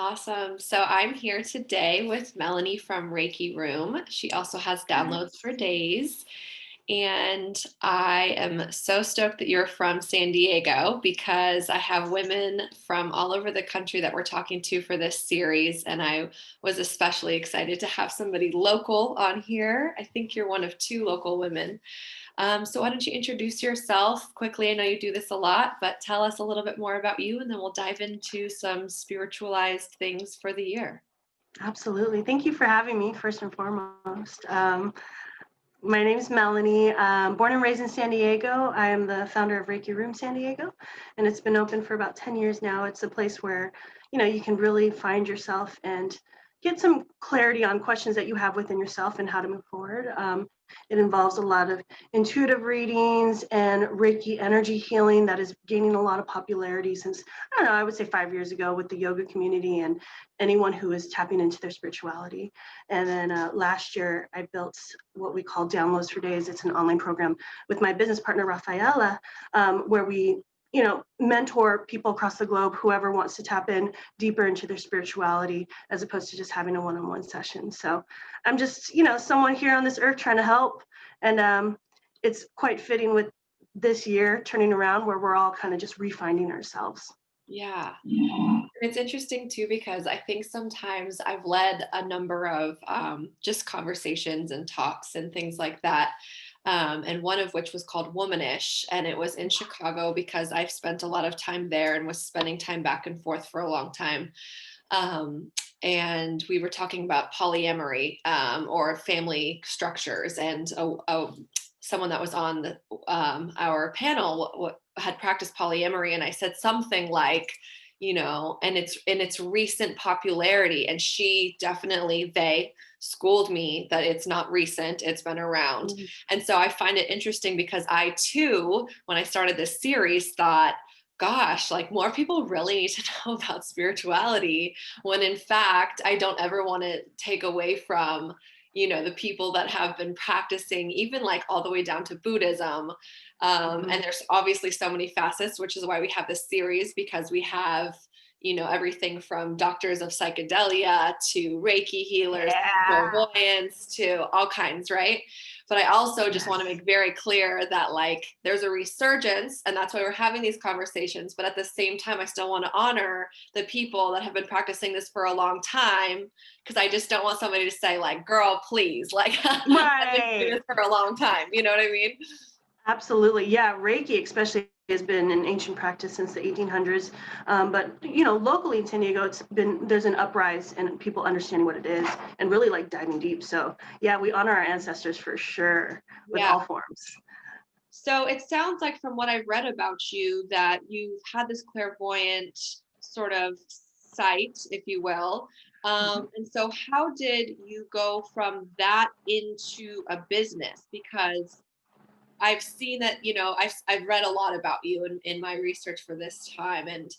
Awesome. So I'm here today with Melanie from Reiki Room. She also has downloads for days. And I am so stoked that you're from San Diego because I have women from all over the country that we're talking to for this series. And I was especially excited to have somebody local on here. I think you're one of two local women. So why don't you introduce yourself quickly? I know you do this a lot, but tell us a little bit more about you, and then we'll dive into some spiritualized things for the year. Absolutely. Thank you for having me, first and foremost. My name is Melanie. Born and raised in San Diego. I am the founder of Reiki Room San Diego, and it's been open for about 10 years now. It's a place where, you can really find yourself and get some clarity on questions that you have within yourself and how to move forward. It involves a lot of intuitive readings and Reiki energy healing that is gaining a lot of popularity since, I don't know, I would say 5 years ago with the yoga community and anyone who is tapping into their spirituality. And then last year, I built what we call Downloads for Days. It's an online program with my business partner, Rafaela, where we mentor people across the globe, whoever wants to tap in deeper into their spirituality, as opposed to just having a one-on-one session. So I'm just, someone here on this earth trying to help. And it's quite fitting with this year turning around where we're all kind of just refining ourselves. Yeah. And it's interesting too, because I think sometimes I've led a number of just conversations and talks and things like that. And one of which was called Womanish. And it was in Chicago because I've spent a lot of time there and was spending time back and forth for a long time. And we were talking about polyamory or family structures. And someone that was on our panel had practiced polyamory, and I said something like, and it's in its recent popularity, and they schooled me that it's not recent, it's been around. Mm-hmm. And so I find it interesting because I too, when I started this series, thought, gosh, like more people really need to know about spirituality, when in fact I don't ever want to take away from the people that have been practicing, even like all the way down to Buddhism. And there's obviously so many facets, which is why we have this series, because we have, everything from doctors of psychedelia to Reiki healers, clairvoyance, to all kinds, right? But I also just want to make very clear that like there's a resurgence, and that's why we're having these conversations. But at the same time, I still want to honor the people that have been practicing this for a long time, because I just don't want somebody to say like, girl, please, like I've been doing this for a long time. You know what I mean? Absolutely. Yeah. Reiki especially has been an ancient practice since the 1800s. But, locally in San Diego, there's an uprise and people understanding what it is and really like diving deep. So yeah, we honor our ancestors for sure with all forms. So it sounds like from what I've read about you that you've had this clairvoyant sort of sight, if you will. And so how did you go from that into a business? Because I've seen that, I've read a lot about you in my research for this time. And,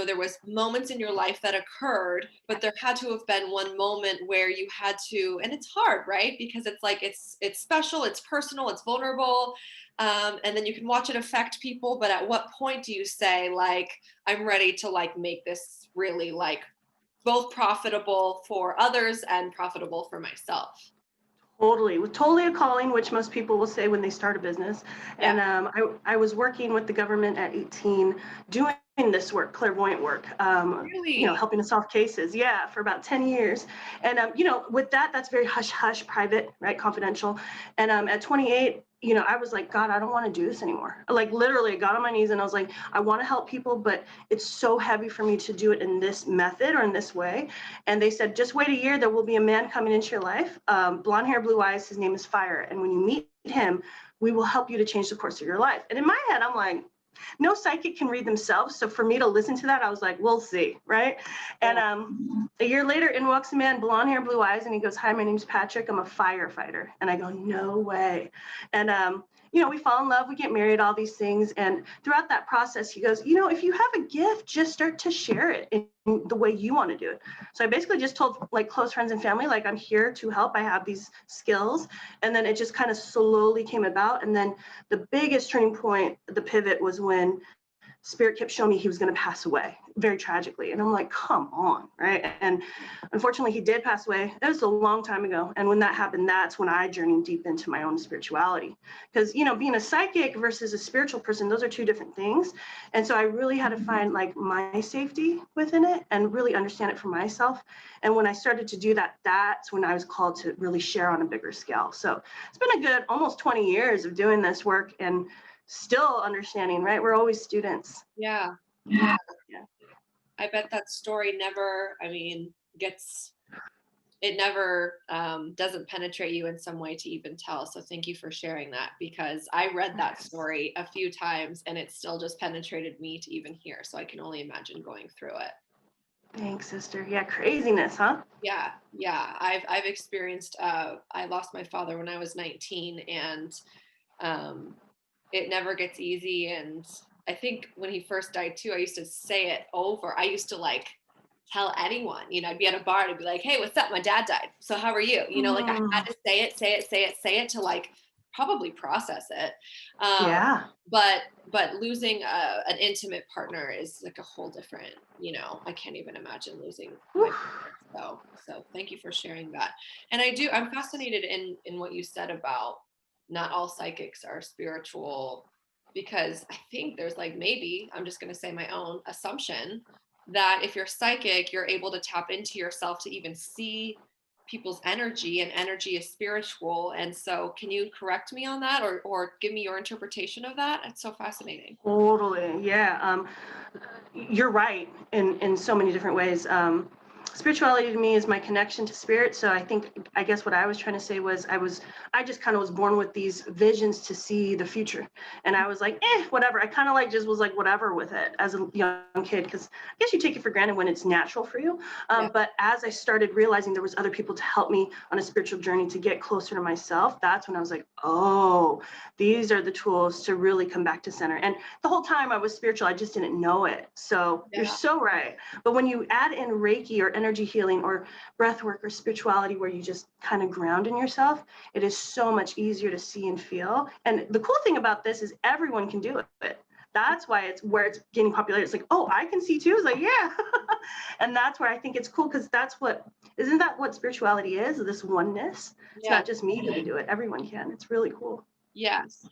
there was moments in your life that occurred, but there had to have been one moment where you had to, and it's hard, right? Because it's like, it's special, it's personal, it's vulnerable. And then you can watch it affect people. But at what point do you say, like, I'm ready to like make this really like both profitable for others and profitable for myself? Totally a calling, which most people will say when they start a business. Yeah. And I was working with the government at 18, doing this work, clairvoyant work, really? Helping to solve cases. Yeah, for about 10 years. And, with that's very hush, private, right? Confidential. And at 28, I was like, God, I don't want to do this anymore. Like literally I got on my knees and I was like, I want to help people, but it's so heavy for me to do it in this method or in this way. And they said, just wait a year. There will be a man coming into your life. Blonde hair, blue eyes. His name is Fire. And when you meet him, we will help you to change the course of your life. And in my head, I'm like, no psychic can read themselves. So for me to listen to that, I was like, we'll see, right? And a year later, in walks a man, blonde hair, blue eyes, and he goes, hi, my name's Patrick. I'm a firefighter. And I go, no way. And we fall in love, we get married, all these things. And throughout that process, he goes, if you have a gift, just start to share it in the way you want to do it. So I basically just told like close friends and family, like, I'm here to help. I have these skills. And then it just kind of slowly came about. And then the biggest turning point, the pivot, was when Spirit kept showing me he was going to pass away very tragically. And I'm like, come on, right? And unfortunately, he did pass away. It was a long time ago. And when that happened, that's when I journeyed deep into my own spirituality. Because, you know, being a psychic versus a spiritual person, those are two different things. And so I really had to find like my safety within it and really understand it for myself. And when I started to do that, that's when I was called to really share on a bigger scale. So it's been a good almost 20 years of doing this work and still understanding, right? We're always students. Yeah. Yeah. I bet that story never, it never doesn't penetrate you in some way to even tell. So thank you for sharing that, because I read that story a few times and it still just penetrated me to even hear. So I can only imagine going through it. Thanks, sister. Yeah, craziness, huh? Yeah. I've experienced, I lost my father when I was 19, and it never gets easy. And I think when he first died too, I used to say it over. I used to like tell anyone, you know, I'd be at a bar and I'd be like, hey, what's up? My dad died. So how are you? You know, like I had to say it to like probably process it. Yeah. But losing an intimate partner is like a whole different, you know, I can't even imagine losing my father. So thank you for sharing that. And I'm fascinated in what you said about not all psychics are spiritual, because I think there's like, maybe I'm just going to say my own assumption that if you're psychic, you're able to tap into yourself to even see people's energy, and energy is spiritual. And so can you correct me on that, or give me your interpretation of that? It's so fascinating. Totally. Yeah. You're right in so many different ways. Spirituality to me is my connection to spirit. So I guess what I was trying to say was I just kind of was born with these visions to see the future. And I was like, whatever. I kind of like just was like, whatever with it as a young kid, because I guess you take it for granted when it's natural for you. But as I started realizing there was other people to help me on a spiritual journey to get closer to myself, that's when I was like, oh, these are the tools to really come back to center. And the whole time I was spiritual, I just didn't know it. So you're so right. But when you add in Reiki or energy healing or breath work or spirituality, where you just kind of ground in yourself, it is so much easier to see and feel. And the cool thing about this is everyone can do it. That's why it's where it's gaining popularity. It's like, oh, I can see too. It's like, yeah. And that's where I think it's cool, because isn't that what spirituality is? This oneness. It's not just me who can do it. Everyone can. It's really cool. Yes.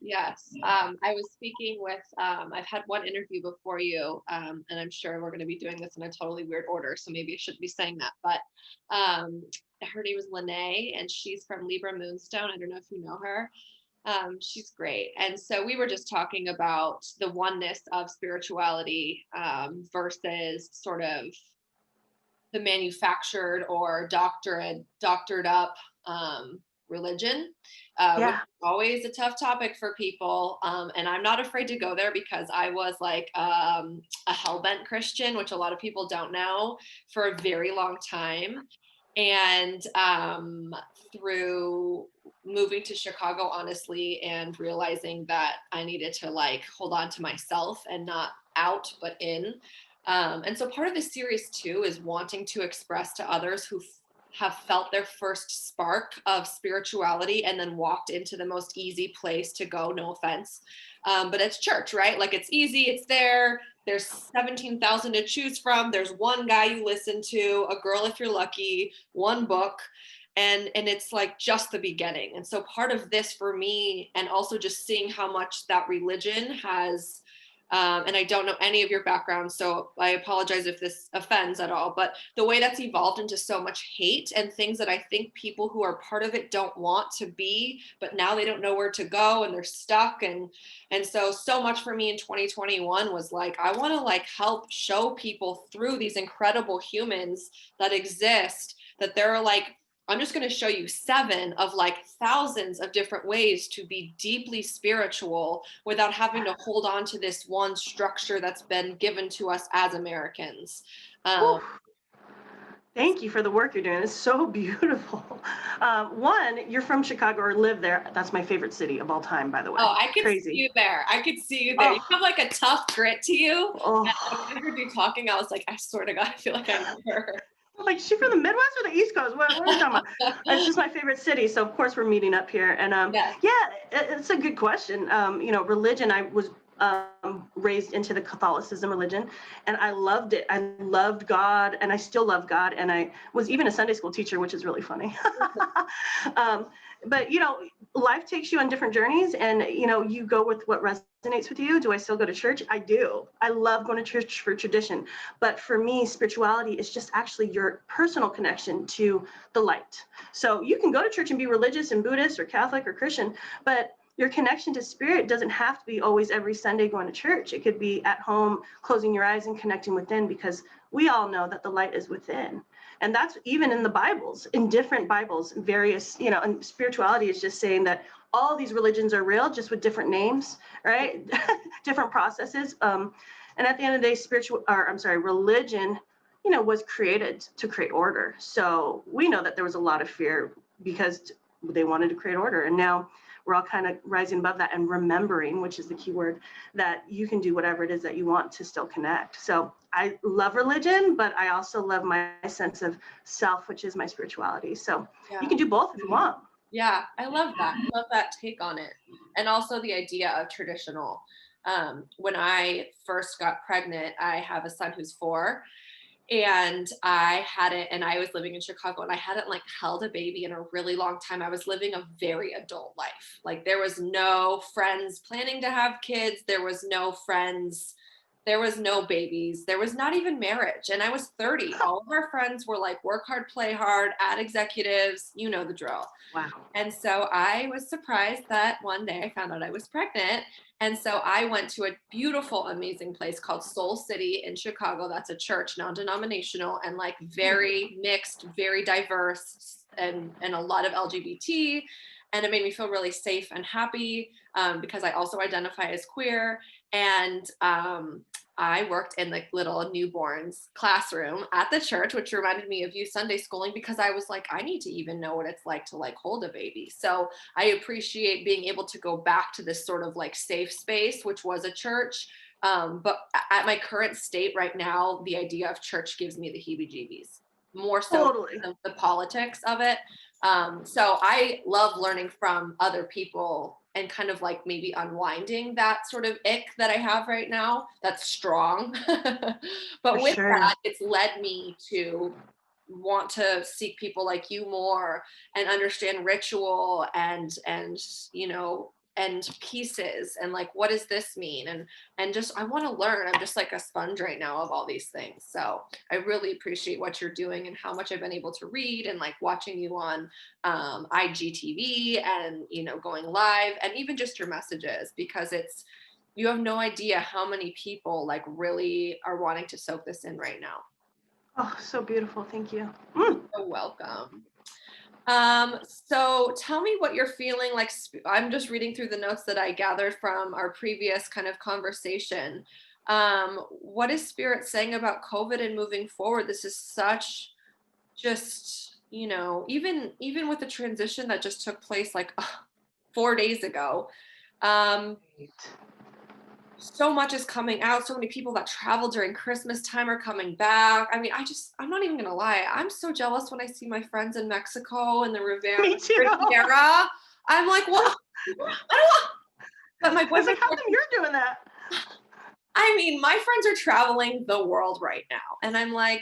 I was speaking with, I've had one interview before you, and I'm sure we're going to be doing this in a totally weird order, so maybe I shouldn't be saying that, but her name is Lene, and she's from Libra Moonstone. I don't know if you know her. She's great. And so we were just talking about the oneness of spirituality versus sort of the manufactured or doctored up religion, which is always a tough topic for people. And I'm not afraid to go there, because I was like a hellbent Christian, which a lot of people don't know, for a very long time. And through moving to Chicago, honestly, and realizing that I needed to like hold on to myself and not out, but in. And so part of the series too is wanting to express to others who have felt their first spark of spirituality and then walked into the most easy place to go, no offense. But it's church, right? Like it's easy, it's there. There's 17,000 to choose from. There's one guy you listen to, a girl if you're lucky, one book. And it's like just the beginning. And so part of this for me, and also just seeing how much that religion has, and I don't know any of your background, so I apologize if this offends at all, but the way that's evolved into so much hate and things that I think people who are part of it don't want to be, but now they don't know where to go and they're stuck. And so much for me in 2021 was like, I want to like help show people through these incredible humans that exist, that they're like, I'm just going to show you 7 of like thousands of different ways to be deeply spiritual without having to hold on to this one structure that's been given to us as Americans. Thank you for the work you're doing. It's so beautiful. One, you're from Chicago or live there. That's my favorite city of all time, by the way. Oh, I could Crazy. see you there. You have like a tough grit to you. And when I heard you talking, I was like, I swear to God, I feel like I know her. Like, is she from the Midwest or the East Coast? What are you talking about? It's just my favorite city. So of course we're meeting up here. And yeah, it's a good question. Religion, I was raised into the Catholicism religion, and I loved it. I loved God, and I still love God, and I was even a Sunday school teacher, which is really funny. But life takes you on different journeys, and you go with what resonates with you. Do I still go to church? I do. I love going to church for tradition, but for me, spirituality is just actually your personal connection to the light. So you can go to church and be religious and Buddhist or Catholic or Christian, but your connection to spirit doesn't have to be always every Sunday going to church. It could be at home, closing your eyes and connecting within, because we all know that the light is within. And that's even in the Bibles, in different Bibles, various, and spirituality is just saying that all these religions are real, just with different names, right? Different processes. And at the end of the day, religion, was created to create order. So we know that there was a lot of fear because they wanted to create order. And now we're all kind of rising above that and remembering, which is the key word, that you can do whatever it is that you want to still connect. So I love religion, but I also love my sense of self, which is my spirituality. So you can do both if you want. Yeah, I love that. I love that take on it. And also the idea of traditional. When I first got pregnant, I have a son who's 4. And I was living in Chicago, and I hadn't held a baby in a really long time. I was living a very adult life. Like, there was no friends planning to have kids. There was no friends. There was no babies. There was not even marriage. And I was 30. All of our friends were like, work hard, play hard, ad executives, you know the drill. Wow. And so I was surprised that one day I found out I was pregnant. And so I went to a beautiful, amazing place called Soul City in Chicago. That's a church, non-denominational, and very mixed, very diverse, and a lot of LGBT. And it made me feel really safe and happy because I also identify as queer. And I worked in the little newborns classroom at the church, which reminded me of you Sunday schooling, because I was like, I need to even know what it's like to hold a baby. So I appreciate being able to go back to this sort of safe space, which was a church. But at my current state right now, the idea of church gives me the heebie-jeebies, more so than the politics of it. So I love learning from other people and kind of maybe unwinding that sort of ick that I have right now. That's strong. But with that, it's led me to want to seek people like you more and understand ritual and pieces and what does this mean, and just I want to learn. I'm just a sponge right now of all these things. So I really appreciate what you're doing and how much I've been able to read, and watching you on IGTV and going live, and even just your messages, because you have no idea how many people really are wanting to soak this in right now. Oh, so beautiful. Thank you. You're welcome. So tell me what you're feeling like. I'm just reading through the notes that I gathered from our previous kind of conversation. What is Spirit saying about COVID and moving forward? This is such just, even with the transition that just took place 4 days ago. So much is coming out. So many people that traveled during Christmas time are coming back. I mean, I'm not even going to lie. I'm so jealous when I see my friends in Mexico and the Riviera. I'm like, well, I don't want. But my boyfriend, how come you're doing that? I mean, my friends are traveling the world right now. And I'm like,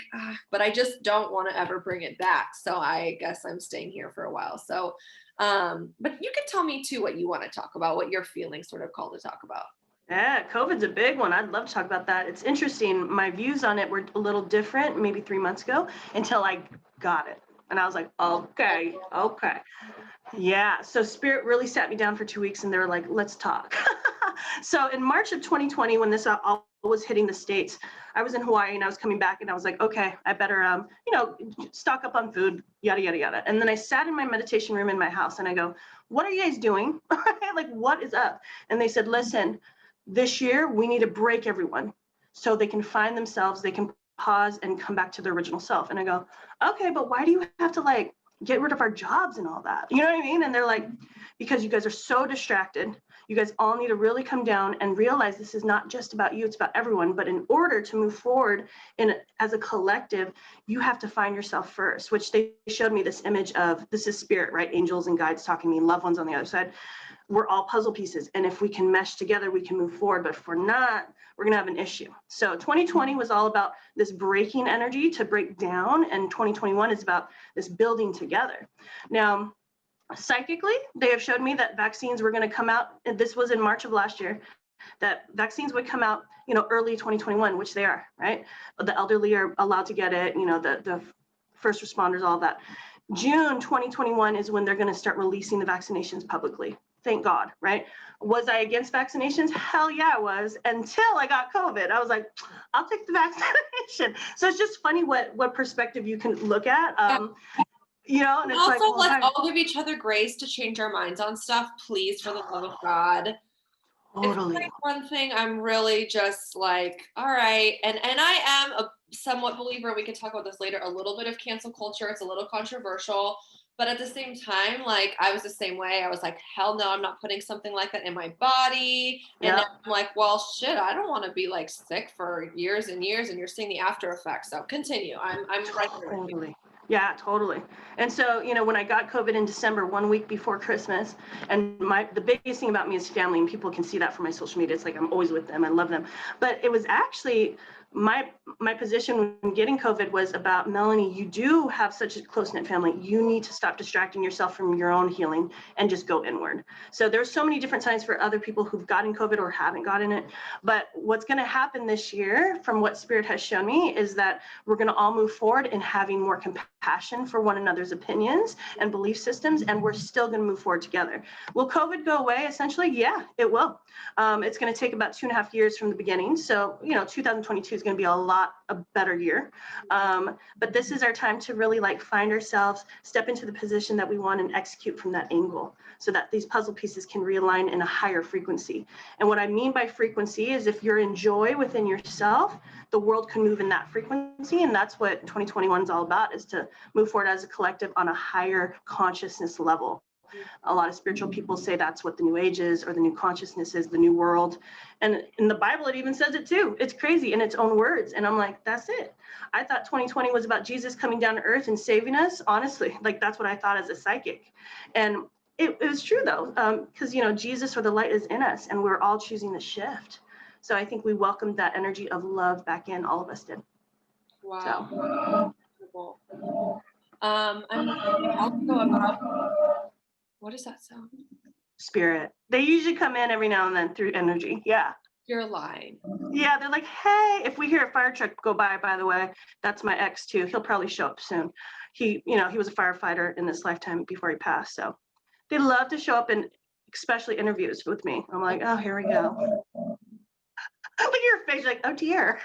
but I just don't want to ever bring it back. So I guess I'm staying here for a while. So, but you can tell me too what you want to talk about, what you're feeling sort of called to talk about. Yeah, COVID's a big one. I'd love to talk about that. It's interesting. My views on it were a little different maybe 3 months ago until I got it. And I was like, okay. Yeah. So Spirit really sat me down for 2 weeks and they were like, let's talk. So in March of 2020, when this all was hitting the States, I was in Hawaii and I was coming back and I was like, okay, I better, stock up on food, yada, yada, yada. And then I sat in my meditation room in my house and I go, what are you guys doing? What is up? And they said, listen, this year, we need to break everyone so they can find themselves, they can pause and come back to their original self. And I go, okay, but why do you have to get rid of our jobs and all that? You know what I mean? And they're like, because you guys are so distracted. You guys all need to really come down and realize this is not just about you, it's about everyone. But in order to move forward as a collective, you have to find yourself first, which they showed me this image of, this is Spirit, right? Angels and guides talking to me, loved ones on the other side. we're all puzzle pieces. And if we can mesh together, we can move forward. But if we're not, we're going to have an issue. So 2020 was all about this breaking energy to break down. And 2021 is about this building together. Now, psychically, they have showed me that vaccines were going to come out. And this was in March of last year, that vaccines would come out, early 2021, which they are, right? The elderly are allowed to get it, the first responders, all of that. June 2021 is when they're going to start releasing the vaccinations publicly. Thank God, right? Was I against vaccinations? Hell yeah, I was, until I got COVID. I was like, I'll take the vaccination. So it's just funny what perspective you can look at. And it's also, like, well, let's all give each other grace to change our minds on stuff, please, for the love of God. Totally. It's like one thing I'm really just like, all right. And I am a somewhat believer, we could talk about this later, a little bit of cancel culture. It's a little controversial, but at the same time, like I was the same way. I was like, hell no, I'm not putting something like that in my body. And now I'm like, well, shit, I don't want to be like sick for years and years, and you're seeing the after effects. So continue. I'm right there with you. Yeah, totally. And so, when I got COVID in December, 1 week before Christmas, and the biggest thing about me is family, and people can see that from my social media. It's like I'm always with them. I love them. But it was actually my position when getting COVID was about, Melanie, you do have such a close-knit family. You need to stop distracting yourself from your own healing and just go inward. So there's so many different signs for other people who've gotten COVID or haven't gotten it. But what's going to happen this year, from what Spirit has shown me, is that we're going to all move forward in having more compassion for one another's opinions and belief systems, and we're still going to move forward together. Will COVID go away? Essentially, yeah, it will. It's going to take about 2.5 years from the beginning. So, 2022 is going to be a better year. But this is our time to really find ourselves, step into the position that we want, and execute from that angle, so that these puzzle pieces can realign in a higher frequency. And what I mean by frequency is, if you're in joy within yourself, the world can move in that frequency. And that's what 2021 is all about, is to move forward as a collective on a higher consciousness level. A lot of spiritual people say that's what the new age is, or the new consciousness is, the new world. And in the Bible, it even says it too. It's crazy in its own words. And I'm like, that's it. I thought 2020 was about Jesus coming down to earth and saving us. Honestly, that's what I thought as a psychic. And it was true though, because, Jesus, or the light, is in us, and we're all choosing the shift. So I think we welcomed that energy of love back in. All of us did. Wow. So. I'm also about, what is that sound? Spirit. They usually come in every now and then through energy. Yeah. You're lying. Yeah, they're like, hey, if we hear a fire truck go by the way, that's my ex too. He'll probably show up soon. He was a firefighter in this lifetime before he passed. So they love to show up in, especially interviews with me. I'm like, oh, here we go. Look at your face, like, oh dear.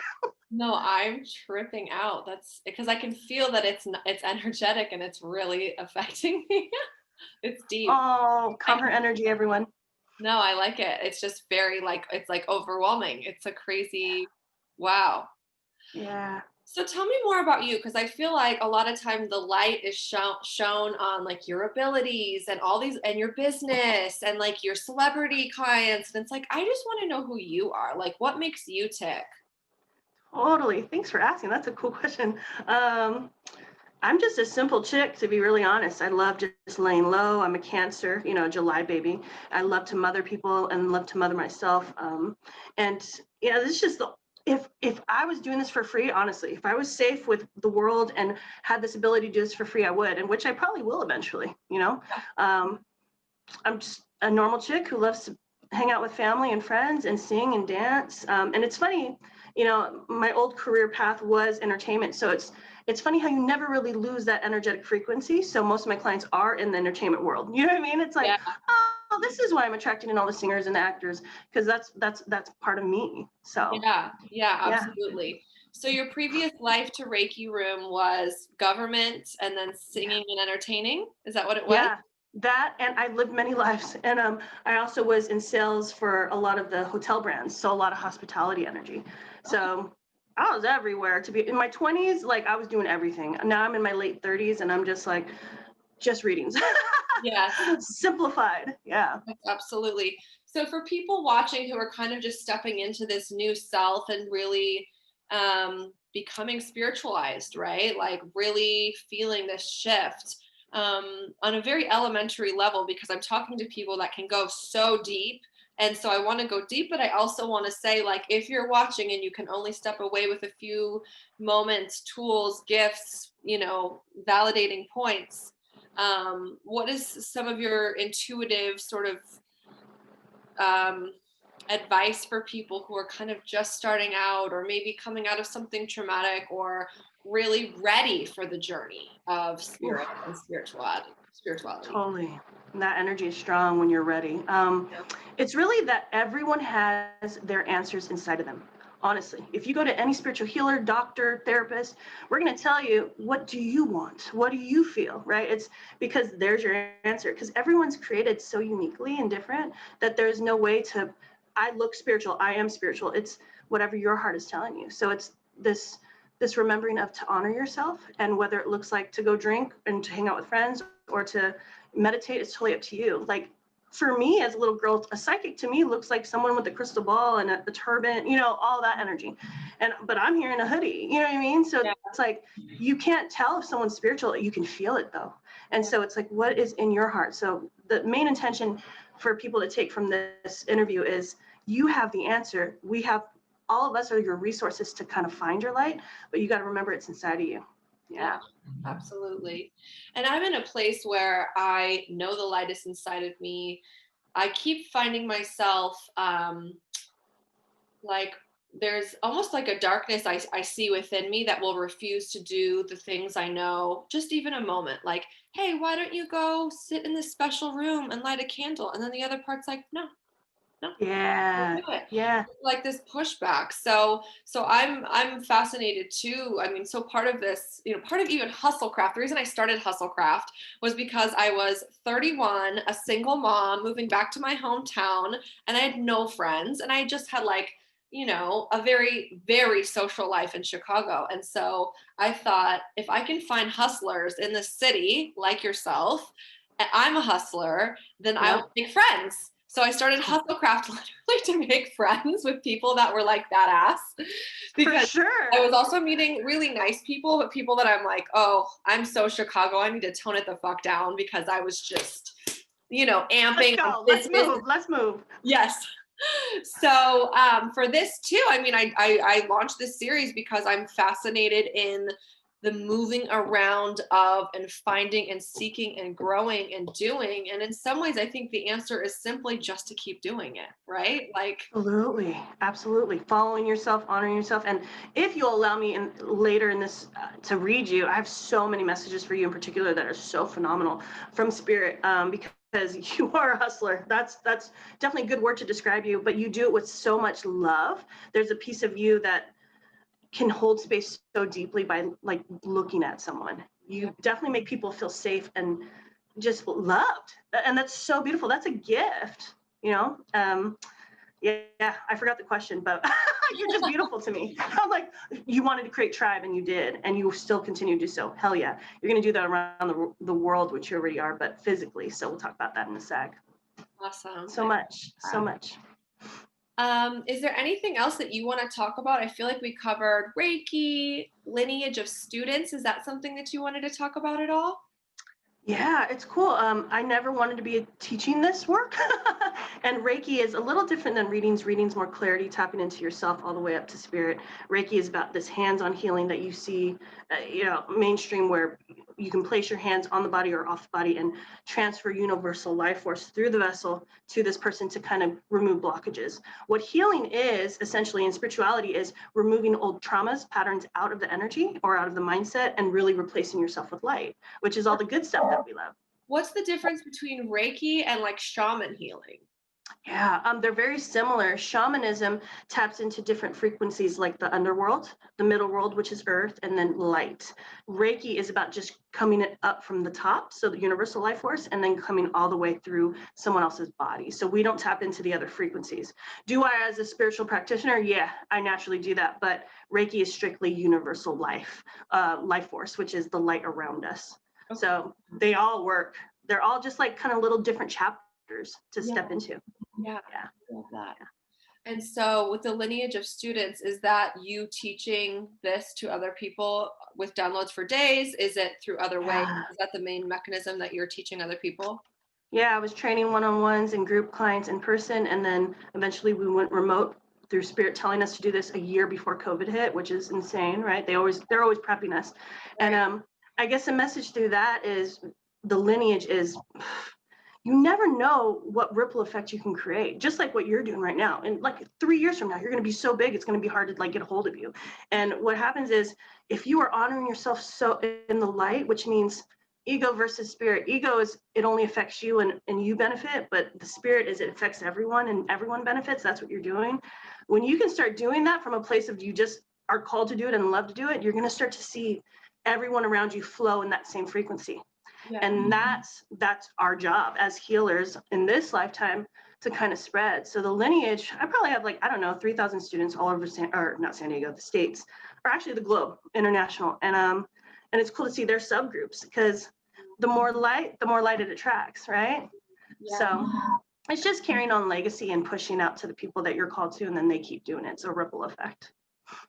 No, I'm tripping out. That's because I can feel that it's energetic, and it's really affecting me. It's deep. Oh, calm her energy, everyone. No, I like it. It's just very it's overwhelming. It's a crazy, wow. Yeah. So tell me more about you, because I feel like a lot of time the light is shown on your abilities and all these, and your business, and your celebrity clients. And it's like, I just want to know who you are. What makes you tick? Totally. Thanks for asking. That's a cool question. I'm just a simple chick, to be really honest. I love just laying low. I'm a Cancer, July baby. I love to mother people and love to mother myself. This is just if I was doing this for free, honestly, if I was safe with the world and had this ability to do this for free, I would, and which I probably will eventually, I'm just a normal chick who loves to hang out with family and friends and sing and dance. And it's funny, my old career path was entertainment. So it's funny how you never really lose that energetic frequency. So most of my clients are in the entertainment world. You know what I mean? It's like, yeah. Oh, this is why I'm attracted in all the singers and the actors, because that's part of me. So yeah, absolutely. Yeah. So your previous life to Reiki room was government, and then singing and entertaining. Is that what it was? Yeah. That, and I lived many lives, and I also was in sales for a lot of the hotel brands, so a lot of hospitality energy. So I was everywhere. To be in my 20s, I was doing everything. Now I'm in my late 30s, and I'm just readings. Yeah, simplified. Yeah, absolutely. So for people watching who are kind of just stepping into this new self and really becoming spiritualized, right? Really feeling this shift. on a very elementary level, because I'm talking to people that can go so deep. And so I want to go deep, but I also want to say, like, if you're watching and you can only step away with a few moments, tools, gifts, validating points, what is some of your intuitive sort of advice for people who are kind of just starting out, or maybe coming out of something traumatic, or really ready for the journey of spirit and spirituality? Totally. And that energy is strong when you're ready. It's really that everyone has their answers inside of them. Honestly, if you go to any spiritual healer, doctor, therapist, we're going to tell you, what do you want? What do you feel? Right? It's because there's your answer, because everyone's created so uniquely and different that there's no way to, I look spiritual, I am spiritual. It's whatever your heart is telling you. So it's this remembering of to honor yourself, and whether it looks like to go drink and to hang out with friends or to meditate, it's totally up to you. Like, for me as a little girl, a psychic to me looks like someone with a crystal ball and a turban, all that energy. But I'm here in a hoodie, you know what I mean? So Yeah. it's like, you can't tell if someone's spiritual, you can feel it though. And so it's like, what is in your heart? So the main intention for people to take from this interview is, you have the answer. All of us are your resources to kind of find your light, but you got to remember it's inside of you. Yeah. Absolutely. And I'm in a place where I know the light is inside of me. I keep finding myself like, there's almost like a darkness I see within me that will refuse to do the things I know, just even a moment. Like, hey, why don't you go sit in this special room and light a candle? And then the other part's like, no, Yeah. do it. Yeah. Like this pushback. So I'm fascinated too. I mean, so part of this, part of even Hustlecraft, the reason I started Hustlecraft was because I was 31, a single mom moving back to my hometown, and I had no friends, and I just had a very, very social life in Chicago. And so I thought, if I can find hustlers in the city like yourself, and I'm a hustler, then I will make friends. So I started Hustlecraft literally to make friends with people that were like badass. Because for sure. I was also meeting really nice people, but people that I'm like, oh, I'm so Chicago, I need to tone it the fuck down, because I was just, amping. Let's go. Let's move. Yes. So for this too, I mean, I launched this series because I'm fascinated in the moving around of, and finding and seeking and growing and doing. And in some ways, I think the answer is simply just to keep doing it, right? Like, Absolutely. Following yourself, honoring yourself. And if you'll allow me later in this to read you, I have so many messages for you in particular that are so phenomenal from Spirit, because you are a hustler. That's definitely a good word to describe you, but you do it with so much love. There's a piece of you that can hold space so deeply by like looking at someone. You definitely make people feel safe and just loved. And that's so beautiful. That's a gift, Yeah, I forgot the question, but you're just beautiful to me. I'm like, you wanted to create tribe, and you did, and you still continue to do so. Hell yeah. You're going to do that around the world, which you already are, but physically. So we'll talk about that in a sec. Awesome. So much. Is there anything else that you want to talk about? I feel like we covered Reiki, lineage of students. Is that something that you wanted to talk about at all? Yeah, it's cool. I never wanted to be teaching this work. And Reiki is a little different than readings. Readings more clarity, tapping into yourself all the way up to spirit. Reiki is about this hands-on healing that you see, mainstream, where you can place your hands on the body or off the body and transfer universal life force through the vessel to this person to kind of remove blockages. What healing is essentially in spirituality is removing old traumas, patterns out of the energy or out of the mindset, and really replacing yourself with light, which is all the good stuff that we love. What's the difference between Reiki and like shaman healing? Yeah, they're very similar. Shamanism taps into different frequencies, like the underworld, the middle world, which is earth, and then light. Reiki is about just coming up from the top, so the universal life force, and then coming all the way through someone else's body. So we don't tap into the other frequencies. Do I, as a spiritual practitioner? Yeah, I naturally do that. But Reiki is strictly universal life force, which is the light around us. Okay. So they all work. They're all just like kind of little different chapters to step into. Yeah. Love that. And so with the lineage of students, is that you teaching this to other people with downloads for days? Is it through other ways? Yeah. Is that the main mechanism that you're teaching other people? Yeah, I was training one-on-ones and group clients in person, and then eventually we went remote through Spirit telling us to do this a year before COVID hit, which is insane, right? They're always prepping us. Right. And I guess the message through that is the lineage is you never know what ripple effect you can create, just like what you're doing right now. And like 3 years from now, you're going to be so big, it's going to be hard to like get a hold of you. And what happens is if you are honoring yourself so in the light, which means ego versus spirit. Ego is it only affects you and you benefit, but the spirit is it affects everyone and everyone benefits. That's what you're doing. When you can start doing that from a place of you just are called to do it and love to do it, you're going to start to see everyone around you flow in that same frequency. Yeah. And that's our job as healers in this lifetime to kind of spread. So the lineage, I probably have like, I don't know, 3,000 students all over not San Diego, the States, or actually the globe, international. And it's cool to see their subgroups because the more light it attracts, right? Yeah. So it's just carrying on legacy and pushing out to the people that you're called to, and then they keep doing it. It's a ripple effect.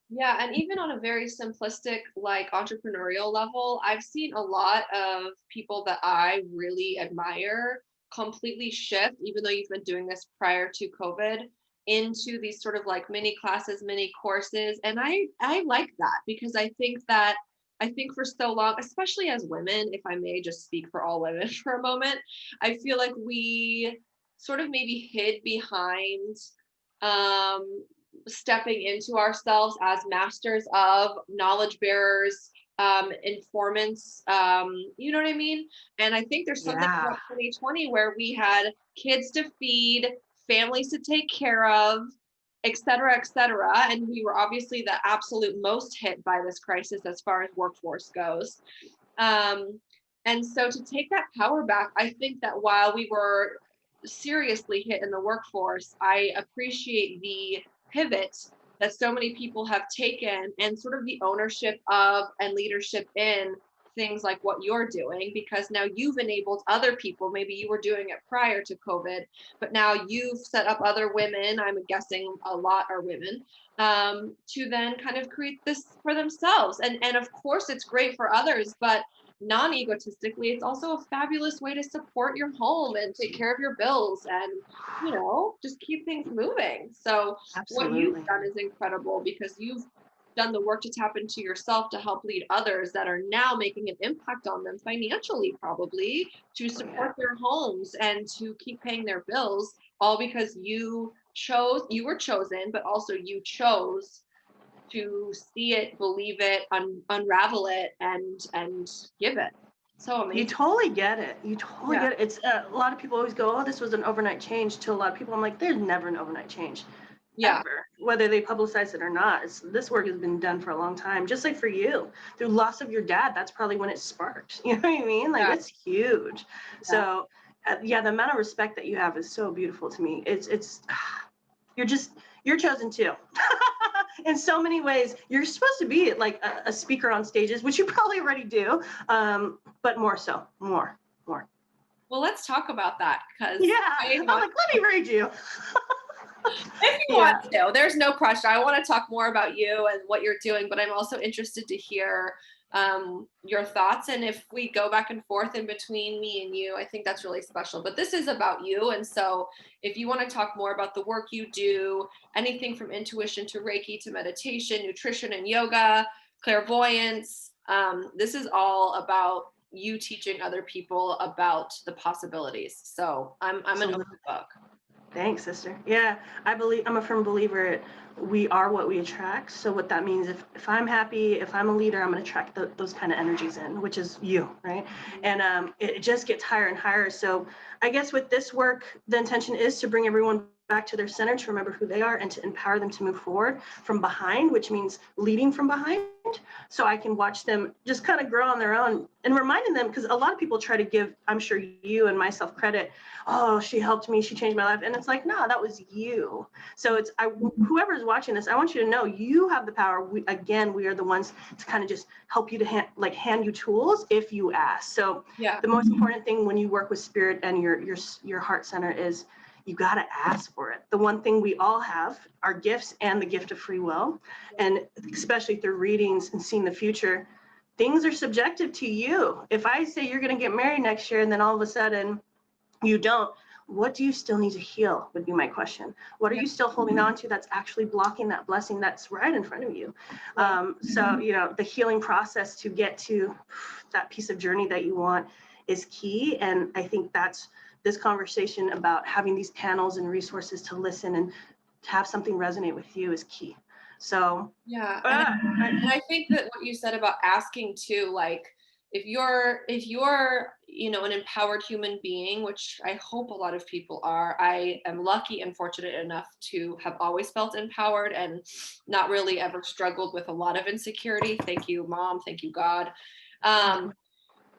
Yeah, and even on a very simplistic, like entrepreneurial level, I've seen a lot of people that I really admire completely shift, even though you've been doing this prior to COVID, into these sort of like mini classes, mini courses. And I like that because I think for so long, especially as women, if I may just speak for all women for a moment, I feel like we sort of maybe hid behind um stepping into ourselves as masters of knowledge bearers, informants, you know what I mean? And I think there's something Yeah. about 2020 where we had kids to feed, families to take care of, et cetera, et cetera. And we were obviously the absolute most hit by this crisis as far as workforce goes. Um, and so to take that power back, I think that while we were seriously hit in the workforce, I appreciate the pivot that so many people have taken and sort of the ownership of and leadership in things like what you're doing, because now you've enabled other people. Maybe you were doing it prior to COVID, but now you've set up other women, I'm guessing a lot are women, to then kind of create this for themselves. And of course it's great for others, but non-egotistically, it's also a fabulous way to support your home and take care of your bills and, just keep things moving. So what you've Absolutely. done is incredible because you've done the work to tap into yourself to help lead others that are now making an impact on them financially, probably to support their homes and to keep paying their bills, all because you were chosen, but also you chose to see it, believe it, unravel it, and give it. So You amazing. totally get it. You totally Yeah. get it. It's a lot of people always go, "Oh, this was an overnight change." To a lot of people, I'm like, "There's never an overnight change, Yeah. ever, whether they publicize it or not." This work has been done for a long time. Just like for you, through loss of your dad, that's probably when it sparked. You know what I mean? Like Yeah. it's huge. Yeah. So, yeah, the amount of respect that you have is so beautiful to me. It's you're chosen too. In so many ways, you're supposed to be like a speaker on stages, which you probably already do, but more so, more. Well, let's talk about that because Yeah, I I'm want, like, let me read you. if you want Yeah, to, there's no pressure. I want to talk more about you and what you're doing, but I'm also interested to hear your thoughts. And if we go back and forth in between me and you, I think that's really special. But this is about you. And so if you want to talk more about the work you do, anything from intuition to Reiki to meditation, nutrition and yoga, clairvoyance, this is all about you teaching other people about the possibilities. So I'm an absolutely. open book. Thanks, sister. Yeah, I'm a firm believer we are what we attract. So what that means, if I'm happy, if I'm a leader, I'm going to attract those kind of energies in, which is you, right? And it just gets higher and higher. So I guess with this work, the intention is to bring everyone back to their center, to remember who they are, and to empower them to move forward from behind, which means leading from behind. So I can watch them just kind of grow on their own and reminding them, because a lot of people try to give, I'm sure you and myself credit, oh, she helped me, she changed my life. And it's like, no, that was you. So whoever's watching this, I want you to know you have the power. We are the ones to kind of just help you to hand you tools if you ask. So Yeah. the most important thing when you work with spirit and your heart center is You got to ask for it. The one thing we all have are gifts and the gift of free will. And especially through readings and seeing the future, things are subjective to you. If I say you're going to get married next year and then all of a sudden you don't, what do you still need to heal would be my question. What are you still holding on to that's actually blocking that blessing that's right in front of you? So, you know, the healing process to get to that piece of journey that you want is key. And I think that's this conversation about having these panels and resources to listen and to have something resonate with you is key. So yeah, and I think that what you said about asking too, like if you're you know, an empowered human being, which I hope a lot of people are, I am lucky and fortunate enough to have always felt empowered and not really ever struggled with a lot of insecurity. Thank you, Mom. Thank you, God.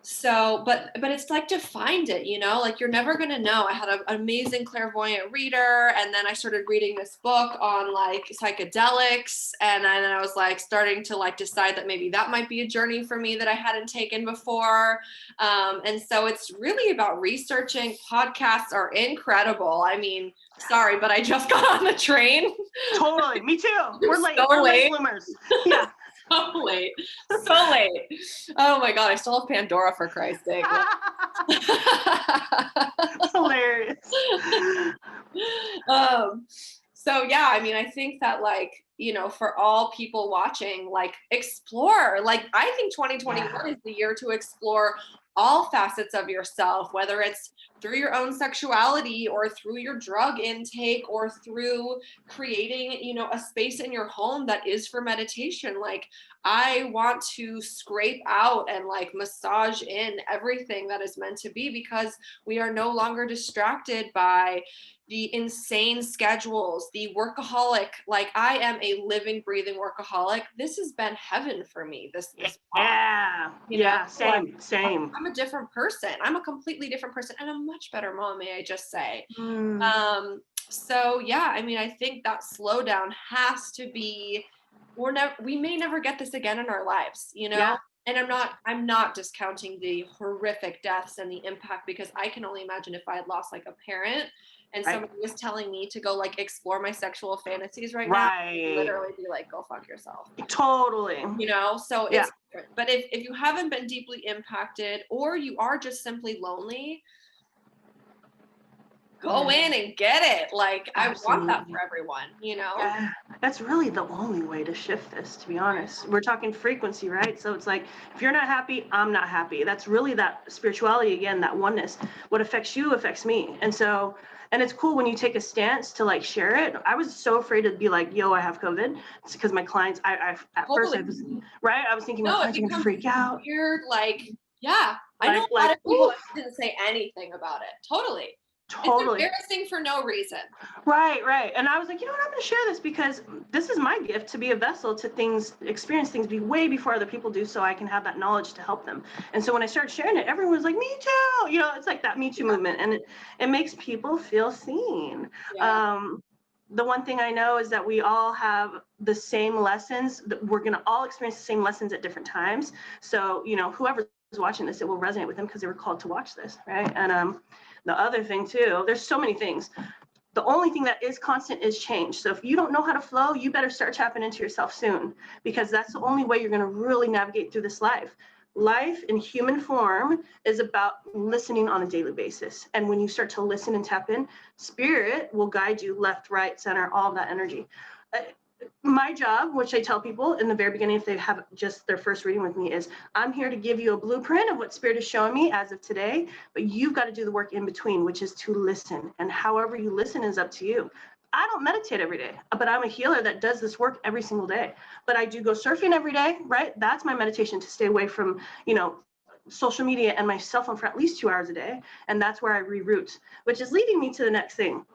So, but it's like to find it, you know, like you're never going to know. I had an amazing clairvoyant reader, and then I started reading this book on like psychedelics, and then I was like starting to like decide that maybe that might be a journey for me that I hadn't taken before. And so it's really about researching. Podcasts are incredible. I mean, sorry, but I just got on the train. Totally, me too. We're late. So We're late. late bloomers. Yeah. So late. So late. Oh my God, I still have Pandora, for Christ's sake. It's hilarious. So yeah, I mean, I think that like, you know, for all people watching, like explore, like I think 2021 is the year to explore all facets of yourself, whether it's through your own sexuality or through your drug intake or through creating, you know, a space in your home that is for meditation. Like I want to scrape out and like massage in everything that is meant to be, because we are no longer distracted by the insane schedules, the workaholic. Like I am a living, breathing workaholic. This has been heaven for me. This yeah, you know? yeah, same, Like, same. I'm a different person. I'm a completely different person and a much better mom, may I just say. So yeah, I mean, I think that slowdown has to be, we may never get this again in our lives, you know? Yeah. And I'm not discounting the horrific deaths and the impact, because I can only imagine if I had lost like a parent and somebody was telling me to go like explore my sexual fantasies right now, I'd literally be like, go fuck yourself. Totally. You know, so it's different. But if you haven't been deeply impacted, or you are just simply lonely, go in and get it. Like Absolutely. I want that for everyone, you know? Yeah, that's really the only way to shift this, to be honest. We're talking frequency, right? So it's like, if you're not happy, I'm not happy. That's really that spirituality again, that oneness. What affects you affects me. And so, and it's cool when you take a stance to like share it. I was so afraid to be like, yo, I have COVID. It's because my clients, at first I was, right? I was thinking my clients are gonna freak out. Weird, like, yeah. I know a lot of people that didn't say anything about it. Totally. It's embarrassing for no reason. Right. And I was like, you know what, I'm going to share this because this is my gift, to be a vessel to things, experience things way before other people do, so I can have that knowledge to help them. And so when I started sharing it, everyone was like, me too. You know, it's like that Me Too movement, and it makes people feel seen. The one thing I know is that we all have the same lessons. We're going to all experience the same lessons at different times. So, you know, whoever's watching this, it will resonate with them because they were called to watch this, right? And the other thing too, there's so many things. The only thing that is constant is change. So if you don't know how to flow, you better start tapping into yourself soon, because that's the only way you're going to really navigate through this life. Life in human form is about listening on a daily basis. And when you start to listen and tap in, spirit will guide you left, right, center, all of that energy. My job, which I tell people in the very beginning, if they have just their first reading with me, is I'm here to give you a blueprint of what spirit is showing me as of today, but you've got to do the work in between, which is to listen. And however you listen is up to you. I don't meditate every day, but I'm a healer that does this work every single day. But I do go surfing every day, right? That's my meditation, to stay away from, you know, social media and my cell phone for at least 2 hours a day. And that's where I reroute, which is leading me to the next thing.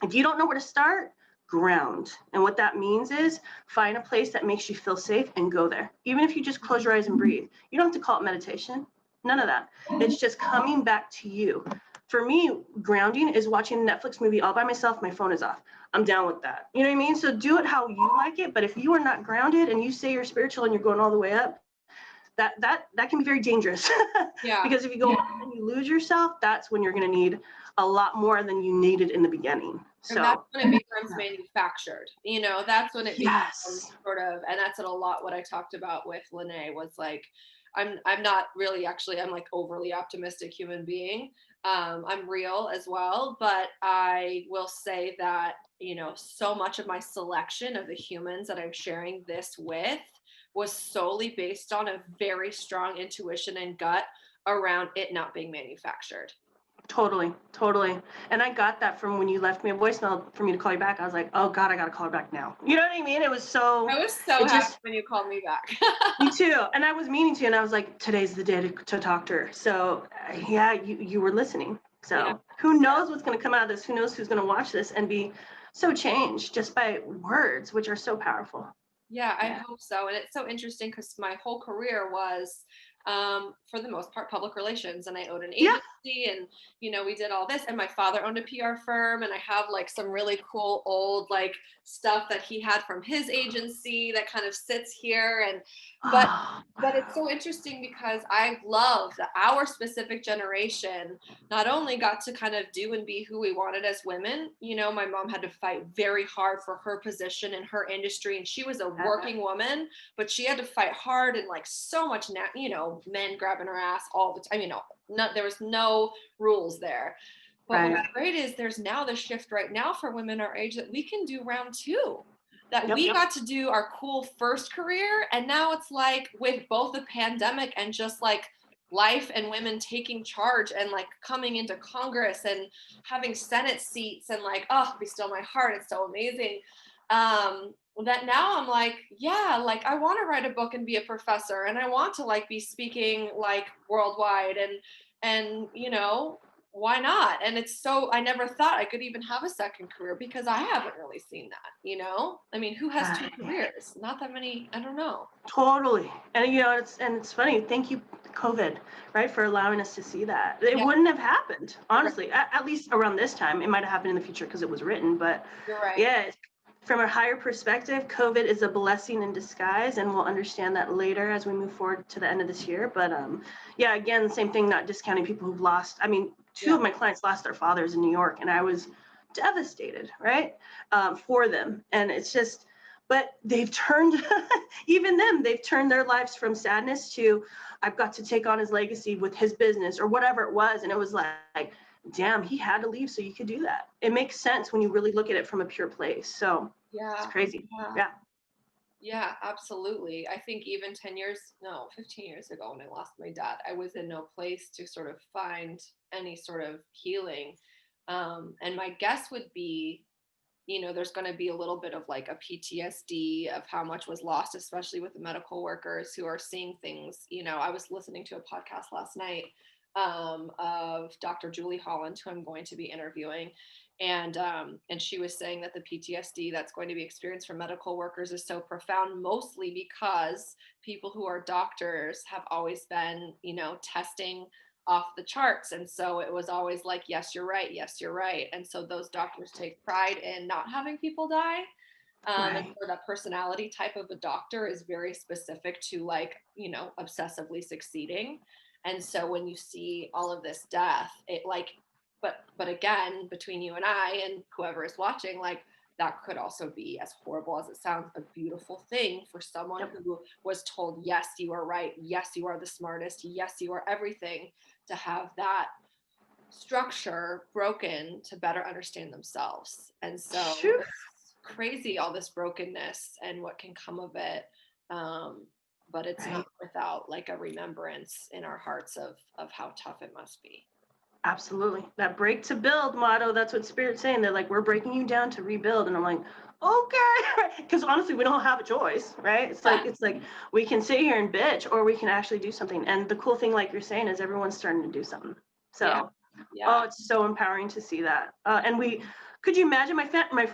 If you don't know where to start, ground. And what that means is find a place that makes you feel safe and go there. Even if you just close your eyes and breathe, you don't have to call it meditation. None of that. It's just coming back to you. For me, grounding is watching a Netflix movie all by myself. My phone is off. I'm down with that. You know what I mean? So do it how you like it. But if you are not grounded and you say you're spiritual and you're going all the way up, that can be very dangerous. Yeah. Because if you go off and you lose yourself, that's when you're going to need a lot more than you needed in the beginning. And that's So when it becomes manufactured, that's when it becomes yes, sort of, and that's a lot what I talked about with Lene was like, I'm not really actually, I'm like overly optimistic human being. I'm real as well, but I will say that, so much of my selection of the humans that I'm sharing this with was solely based on a very strong intuition and gut around it not being manufactured. totally. And I got that from when you left me a voicemail for me to call you back. I was like, oh God, I got to call her back now. You know what I mean? It was so, I was so it happy just, when you called me back. me too. And I was meaning to, and I was like, today's the day to talk to her. So yeah, you were listening. Yeah. So who knows what's going to come out of this? Who knows who's going to watch this and be so changed just by words, which are so powerful. Yeah, I hope so. And it's so interesting because my whole career was, for the most part, public relations. And I owned an Yeah. agency and, we did all this. And my father owned a PR firm. And I have like some really cool old like stuff that he had from his agency that kind of sits here. But Oh, but it's so interesting because I love that our specific generation not only got to kind of do and be who we wanted as women. My mom had to fight very hard for her position in her industry, and she was a working woman, but she had to fight hard and like so much, men grabbing her ass all the time. There was no rules there. But right. what's great is there's now the shift right now for women our age that we can do round two, that we got to do our cool first career. And now it's like with both the pandemic and just like life and women taking charge and like coming into Congress and having Senate seats and like, oh, be still my heart. It's so amazing. That now I'm like, yeah, like I want to write a book and be a professor and I want to like be speaking like worldwide and why not? And it's so, I never thought I could even have a second career because I haven't really seen that. I mean, who has two careers? Not that many. I don't know. Totally. And it's funny. Thank you, COVID, right, for allowing us to see that. It Yeah. wouldn't have happened, honestly, at least around this time. It might have happened in the future because it was written, but You're right. yeah, from a higher perspective, COVID is a blessing in disguise, and we'll understand that later as we move forward to the end of this year. But yeah, again, same thing, not discounting people who've lost. I mean, two of my clients lost their fathers in New York, and I was devastated, right, for them. And it's just, but they've turned, even them, they've turned their lives from sadness to, I've got to take on his legacy with his business or whatever it was. And it was like, damn, he had to leave so you could do that. It makes sense when you really look at it from a pure place. So it's crazy. Yeah, absolutely. I think even 15 years ago when I lost my dad, I was in no place to sort of find any sort of healing. And my guess would be, there's going to be a little bit of like a PTSD of how much was lost, especially with the medical workers who are seeing things. I was listening to a podcast last night of Dr. Julie Holland, who I'm going to be interviewing. And she was saying that the PTSD that's going to be experienced from medical workers is so profound, mostly because people who are doctors have always been, testing off the charts. And so it was always like, yes, you're right. Yes, you're right. And so those doctors take pride in not having people die. And so that personality type of a doctor is very specific to like, obsessively succeeding. And so when you see all of this death, it like, but again, between you and I and whoever is watching, like that could also be, as horrible as it sounds, a beautiful thing for someone who was told, yes, you are right. Yes, you are the smartest. Yes, you are everything, to have that structure broken to better understand themselves. And so it's crazy, all this brokenness and what can come of it. But it's not without like a remembrance in our hearts of how tough it must be. Absolutely. That break to build motto, that's what Spirit's saying. They're like, we're breaking you down to rebuild. And I'm like, okay. Because honestly, we don't have a choice, right? It's like we can sit here and bitch, or we can actually do something. And the cool thing, like you're saying, is everyone's starting to do something. So, oh, it's so empowering to see that. And could you imagine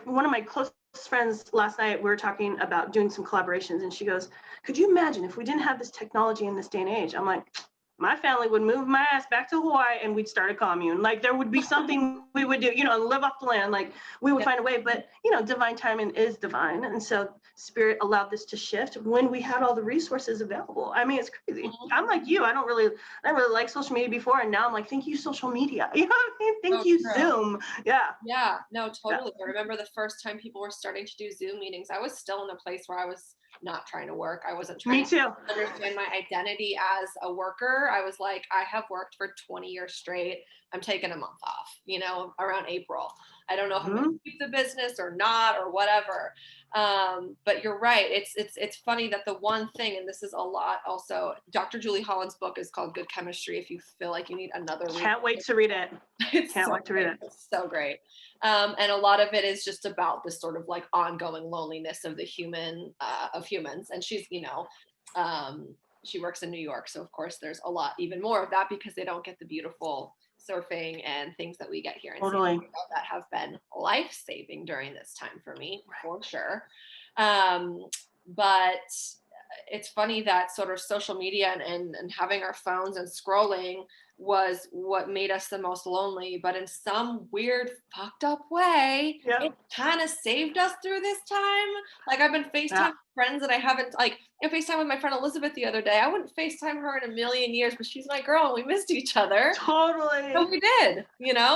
one of my close friends last night, we were talking about doing some collaborations, and she goes, could you imagine if we didn't have this technology in this day and age? I'm like, my family would move my ass back to Hawaii and we'd start a commune. Like there would be something we would do, live off the land. Like we would find a way, but divine timing is divine. And so spirit allowed this to shift when we had all the resources available. I mean, it's crazy. Mhm. I'm like you. I don't really like social media before, and now I'm like, thank you, social media. You know what I mean? So Thank you, true. Zoom. Yeah. Yeah, no, Yeah. totally. I remember the first time people were starting to do Zoom meetings. I was still in a place where I was not trying to work. I wasn't trying Me to too. understand my identity as a worker. I was like, I have worked for 20 years straight. I'm taking a month off, around April. I don't know if I'm going to Mhm. keep the business or not or whatever. But you're right. It's funny that the one thing, and this is a lot also, Dr. Julie Holland's book is called Good Chemistry. If you feel like you need another read, Can't wait to read it. it's Can't so wait to read great. it. It's so great. And a lot of it is just about this sort of like ongoing loneliness of of humans. And she's, um, she works in New York. So of course there's a lot, even more of that because they don't get the beautiful surfing and things that we get here in San Totally. Diego that have been life-saving during this time for me, for sure. But it's funny that sort of social media and having our phones and scrolling was what made us the most lonely, but in some weird fucked up way Yeah. it kind of saved us through this time. Like I've been Yeah. FaceTime friends that I haven't, like, FaceTime with my friend Elizabeth the other day. I wouldn't FaceTime her in a million years, but she's my girl and we missed each other. So Totally. we did,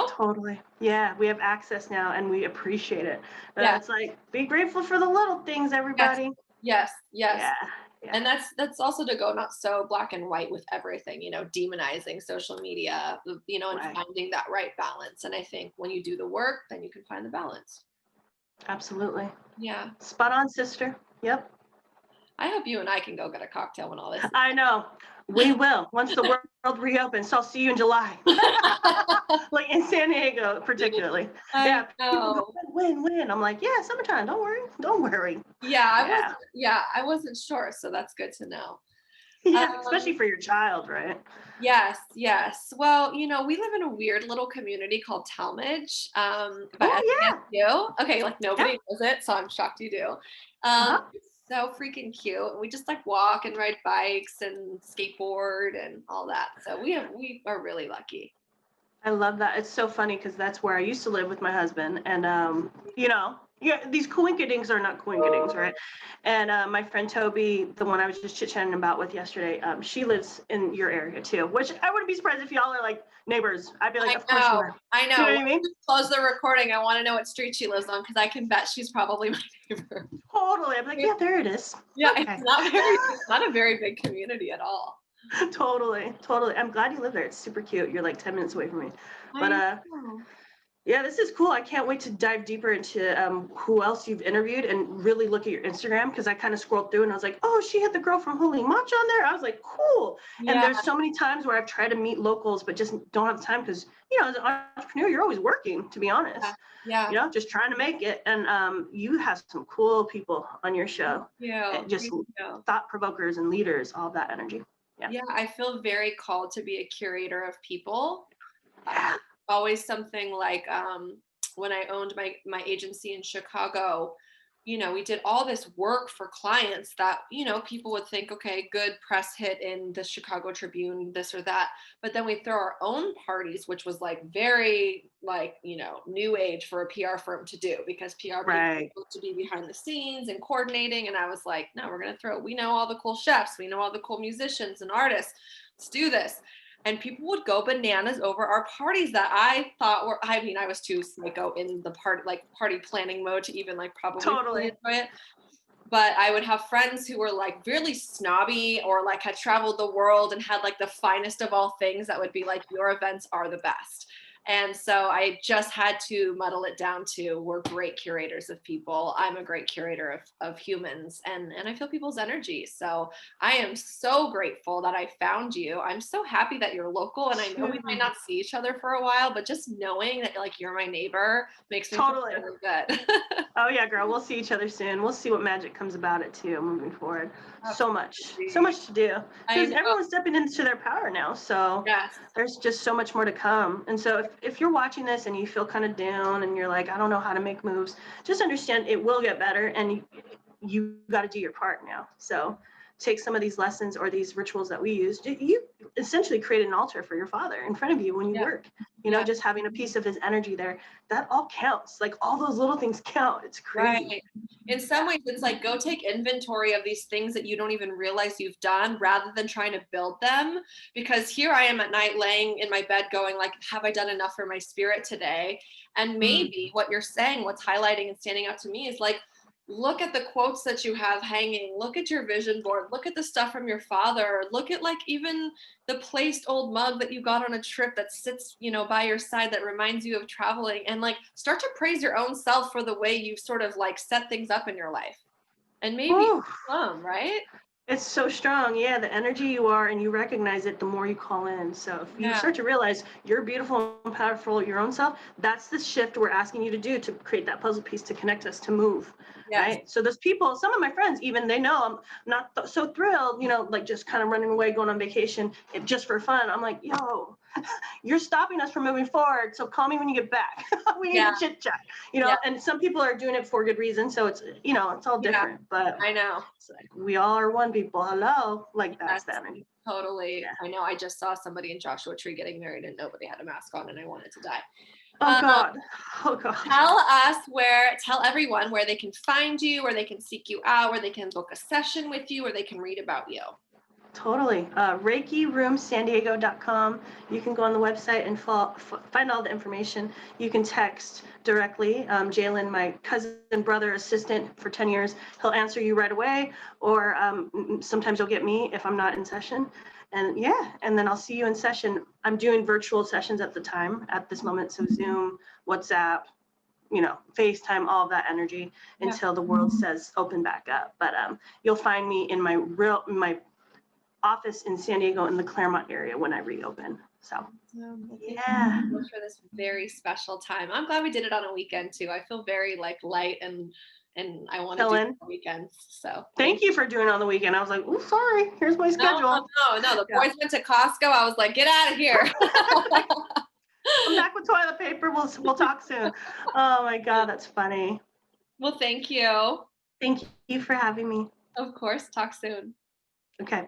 Totally. Yeah, we have access now and we appreciate it. Yeah. It's like, be grateful for the little things, Yes. everybody. Yes. Yes. Yeah. Yeah. And that's also to go not so black and white with everything, demonizing social media, and Right. finding that right balance. And I think when you do the work, then you can find the balance. Absolutely. Yeah. Spot on, sister. Yep. I hope you and I can go get a cocktail when all this is I know. We will once the world reopens. So I'll see you in July. Like in San Diego, particularly. I Yeah. People go, know. win. I'm like, yeah, summertime. Don't worry. Don't worry. Yeah. I wasn't sure, so that's good to know. Yeah. Um, Especially for your child, right? yes. Well, we live in a weird little community called Talmadge, by Oh, SDSU. Okay, like yeah. nobody knows it, so I'm shocked you do. Uh-huh. It's so freaking cute. We just like walk and ride bikes and skateboard and all that. So we are really lucky. I love that. It's so funny because that's where I used to live with my husband. And, yeah, these coinkydings are not coinkydings, right? And my friend Toby, the one I was just chit-chatting about with yesterday, she lives in your area too, which I wouldn't be surprised if y'all are like neighbors. I'd be like, of course you are. I know. You know what I Once mean? we close the recording, I want to know what street she lives on because I can bet she's probably my neighbor. Totally. I'm like, yeah, there it is. Yeah, Okay. it's not a very big community at all. Totally. I'm glad you live there. It's super cute. You're like 10 minutes away from me. I But know. yeah, this is cool. I can't wait to dive deeper into who else you've interviewed and really look at your Instagram because I kind of scrolled through and I was like, oh, she had the girl from Holy Matcha on there. I was like, cool. And Yeah, there's so many times where I've tried to meet locals but just don't have time because, as an entrepreneur, you're always working, to be honest. yeah. Just trying to make it. And you have some cool people on your show. Yeah. Just thought provokers and leaders, all that energy. Yeah. Yeah, I feel very called to be a curator of people. Yeah. Always something like when I owned my agency in Chicago, we did all this work for clients that, people would think, okay, good press hit in the Chicago Tribune, this or that. But then we throw our own parties, which was like very like, new age for a PR firm to do because PR people are supposed to be behind the scenes and coordinating. And I was like, no, we know all the cool chefs. We know all the cool musicians and artists. Let's do this. And people would go bananas over our parties that I thought were, I was too psycho in the party planning mode to even like probably Totally enjoy it. But I would have friends who were like really snobby or like had traveled the world and had like the finest of all things that would be like, your events are the best. And so I just had to muddle it down to we're great curators of people. I'm a great curator of humans and I feel people's energy. So I am so grateful that I found you. I'm so happy that you're local and I know we might not see each other for a while, but just knowing that like you're my neighbor makes me feel really good. Oh yeah, girl, we'll see each other soon. We'll see what magic comes about it too moving forward. Absolutely. So much to do because everyone's stepping into their power now. So there's just so much more to come. And so if you're watching this and you feel kind of down and you're like, I don't know how to make moves, just understand it will get better and you got to do your part now. So take some of these lessons or these rituals that we use. You essentially create an altar for your father in front of you when you work, you know, just having a piece of his energy there, that all counts. Like all those little things count. It's crazy. Right. In some ways, it's like go take inventory of these things that you don't even realize you've done rather than trying to build them. Because here I am at night laying in my bed going like, have I done enough for my spirit today? And maybe what you're saying, what's highlighting and standing out to me is like, look at the quotes that you have hanging, look at your vision board, look at the stuff from your father, look at like even the placed old mug that you got on a trip that sits, you know, by your side that reminds you of traveling, and like start to praise your own self for the way you sort of like set things up in your life. And maybe right? It's so strong. Yeah, the energy you are and you recognize it, the more you call in. So if you start to realize you're beautiful and powerful, your own self, that's the shift we're asking you to do to create that puzzle piece to connect us, to move. Right. So those people, some of my friends, even they know I'm not so thrilled, you know, like just kind of running away, going on vacation just for fun. I'm like, yo, you're stopping us from moving forward. So call me when you get back. We need to chit chat, you know, and some people are doing it for good reason. So it's, you know, it's all different, but I know. it's like, we all are one people. Hello. Like that's the energy. Totally. I know. I just saw somebody in Joshua Tree getting married and nobody had a mask on and I wanted to die. Oh God. Oh God. Tell everyone where they can find you, where they can seek you out, where they can book a session with you, where they can read about you. Totally. ReikiRoomSanDiego.com. You can go on the website and find all the information. You can text directly. Jalen, my cousin, brother, assistant for 10 years, he'll answer you right away. Or sometimes you'll get me if I'm not in session. And and then I'll see you in session. I'm doing virtual sessions at this moment. So Zoom, WhatsApp, you know, FaceTime, all of that energy until the world says open back up. But you'll find me in my office in San Diego in the Claremont area when I reopen. So Thank you so much for this very special time. I'm glad we did it on a weekend too. I feel very like light and I want to do it on weekends. So thank you for doing it on the weekend. I was like, oh, sorry, here's my schedule. No. The boys went to Costco. I was like, get out of here. I'm back with toilet paper. We'll talk soon. Oh my God, that's funny. Well, thank you. Thank you for having me. Of course. Talk soon. Okay.